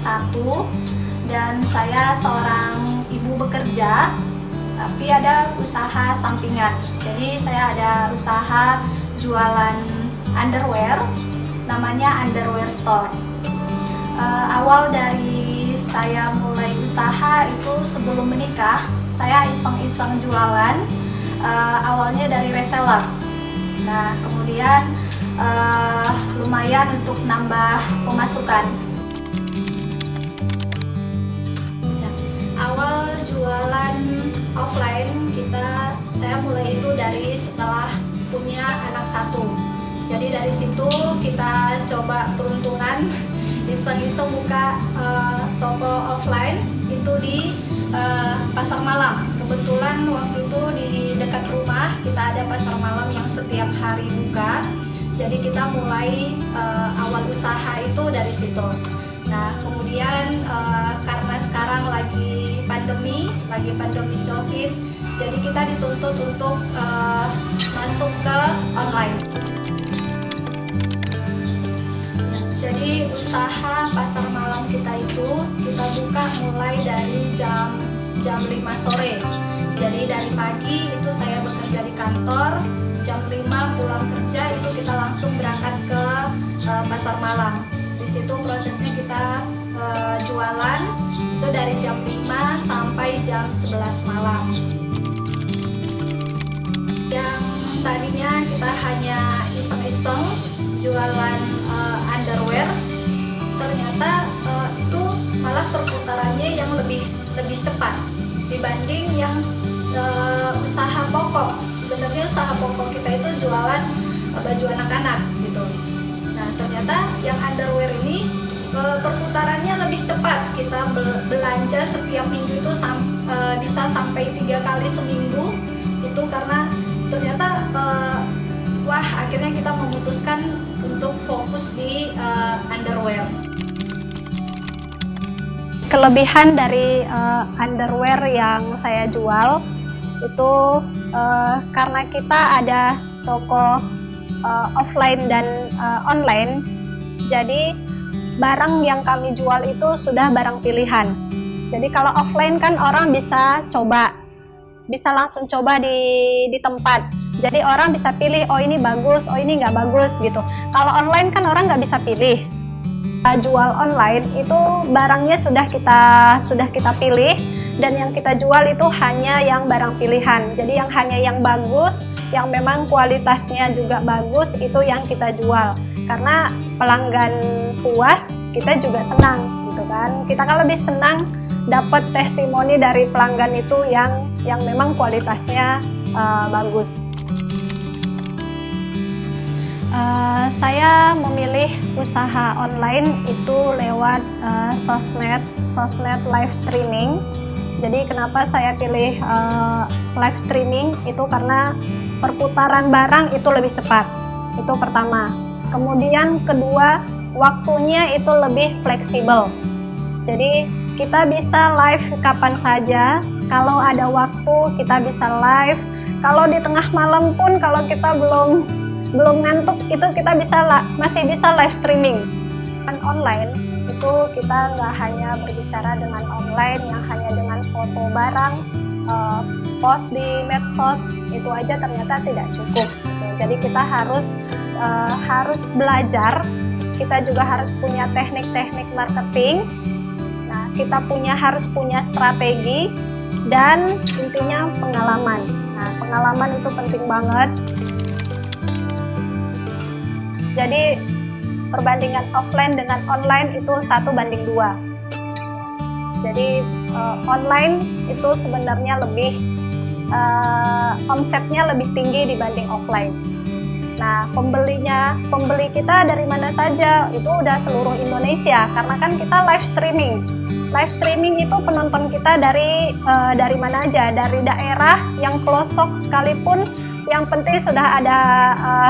satu dan saya seorang ibu bekerja, tapi ada usaha sampingan. Jadi saya ada usaha jualan underwear, namanya Underwear Store. Awal dari saya mulai usaha itu sebelum menikah, saya iseng-iseng jualan, awalnya dari reseller. Nah, kemudian lumayan untuk nambah pemasukan. Awal jualan offline saya mulai itu dari setelah punya anak satu. Jadi dari situ kita coba peruntungan, iseng-iseng buka toko offline itu di pasar malam. Kebetulan waktu itu di dekat rumah kita ada pasar malam yang setiap hari buka. Jadi kita mulai awal usaha itu dari situ. Nah, kemudian karena sekarang lagi pandemi COVID, jadi kita dituntut untuk masuk ke online. Jadi usaha pasar malam kita itu kita buka mulai dari jam 5 sore. Jadi dari pagi itu saya bekerja di kantor, jam 5 pulang kerja itu kita langsung berangkat ke pasar malam. Di situ prosesnya kita jualan itu dari jam 5 sampai jam 11 malam. Yang tadinya kita hanya iseng-iseng jualan underwear, ternyata itu malah perputarannya yang lebih cepat dibanding yang usaha pokok. Sebenarnya usaha pokok kita itu jualan baju anak-anak gitu. Nah, ternyata yang underwear ini perputarannya lebih cepat. Kita belanja setiap minggu itu bisa sampai 3 kali seminggu. Itu karena ternyata akhirnya kita memutuskan untuk fokus di underwear. Kelebihan dari underwear yang saya jual itu karena kita ada toko offline dan online, jadi barang yang kami jual itu sudah barang pilihan. Jadi kalau offline kan orang bisa langsung coba di tempat. Jadi orang bisa pilih, oh ini bagus, oh ini nggak bagus gitu. Kalau online kan orang nggak bisa pilih. Jual online itu barangnya sudah kita pilih, dan yang kita jual itu hanya yang barang pilihan. Jadi yang hanya yang bagus, yang memang kualitasnya juga bagus, itu yang kita jual. Karena pelanggan puas, kita juga senang gitu kan. Kita kan lebih senang dapat testimoni dari pelanggan itu yang memang kualitasnya bagus. Saya memilih usaha online itu lewat sosmed live streaming. Jadi kenapa saya pilih live streaming itu karena perputaran barang itu lebih cepat. Itu pertama. Kemudian kedua, waktunya itu lebih fleksibel. Jadi kita bisa live kapan saja. Kalau ada waktu kita bisa live. Kalau di tengah malam pun kalau kita belum ngantuk itu kita masih bisa live streaming. Online itu kita nggak hanya berbicara dengan online yang hanya dengan foto barang, post di medsos, itu aja ternyata tidak cukup gitu. Jadi kita harus belajar, kita juga harus punya teknik-teknik marketing. Nah, kita harus punya strategi dan intinya pengalaman. Nah, pengalaman itu penting banget. Jadi perbandingan offline dengan online itu 1:2. Jadi online itu sebenarnya lebih omsetnya lebih tinggi dibanding offline. Nah, pembeli kita dari mana saja, itu udah seluruh Indonesia karena kan kita live streaming. Live streaming itu penonton kita dari mana aja, dari daerah yang pelosok sekalipun, yang penting sudah ada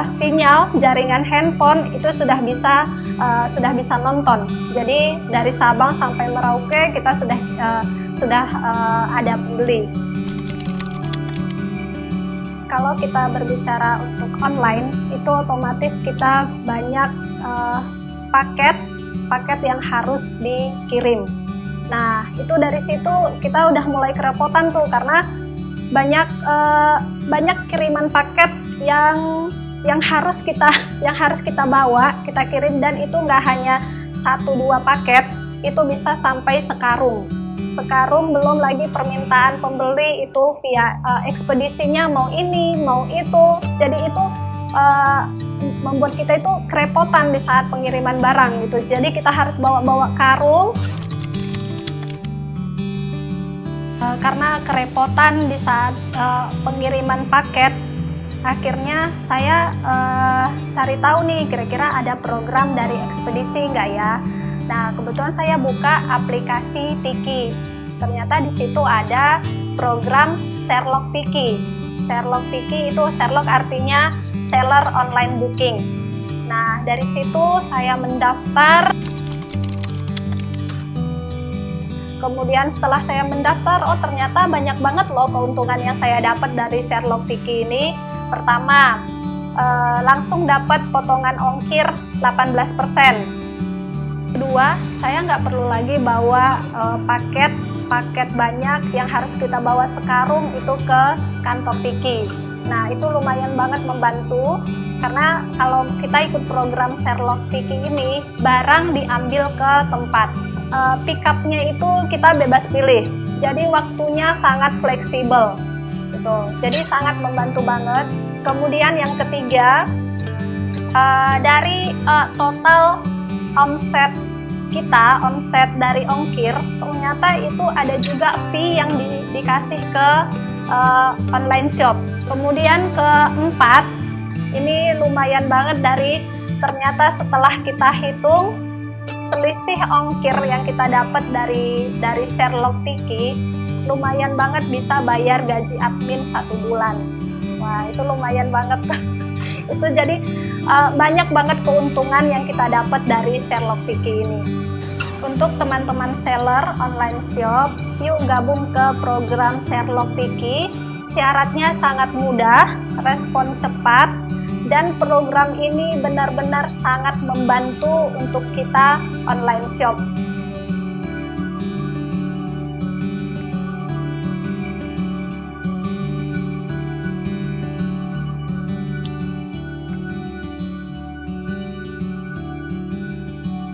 sinyal jaringan handphone itu sudah bisa nonton. Jadi dari Sabang sampai Merauke kita sudah ada pembeli. Kalau kita berbicara untuk online itu otomatis kita banyak paket paket yang harus dikirim. Nah, itu dari situ kita udah mulai kerepotan tuh, karena banyak kiriman paket yang harus kita bawa, kita kirim, dan itu nggak hanya 1-2 paket, itu bisa sampai sekarung. Belum lagi permintaan pembeli itu via ekspedisinya mau ini, mau itu. Jadi itu membuat kita itu kerepotan di saat pengiriman barang gitu. Jadi kita harus bawa karung. Karena kerepotan di saat pengiriman paket, akhirnya saya cari tahu nih, kira-kira ada program dari ekspedisi nggak ya. Nah, kebetulan saya buka aplikasi Tiki. Ternyata di situ ada program Sherlock Tiki. Sherlock Tiki itu, Sherlock artinya seller online booking. Nah, dari situ saya mendaftar. Kemudian setelah saya mendaftar, oh ternyata banyak banget loh keuntungan yang saya dapat dari Sherlock Tiki ini. Pertama, langsung dapat potongan ongkir 18%. Kedua, saya nggak perlu lagi bawa paket banyak yang harus kita bawa sekarung itu ke kantor Tiki. Nah, itu lumayan banget membantu, karena kalau kita ikut program Sherlock Tiki ini, barang diambil ke tempat. Pick up-nya itu kita bebas pilih, jadi waktunya sangat fleksibel gitu. Jadi sangat membantu banget. Kemudian yang ketiga, dari total omset kita, omset dari ongkir, ternyata itu ada juga fee yang dikasih ke online shop. Kemudian keempat, ini lumayan banget, ternyata setelah kita hitung selisih ongkir yang kita dapat dari Sherlock Tiki, lumayan banget bisa bayar gaji admin 1 bulan. Wah, itu lumayan banget. Itu jadi banyak banget keuntungan yang kita dapat dari Sherlock Tiki ini. Untuk teman-teman seller online shop, yuk gabung ke program Sherlock Tiki. Syaratnya sangat mudah, respon cepat, dan program ini benar-benar sangat membantu untuk kita online shop.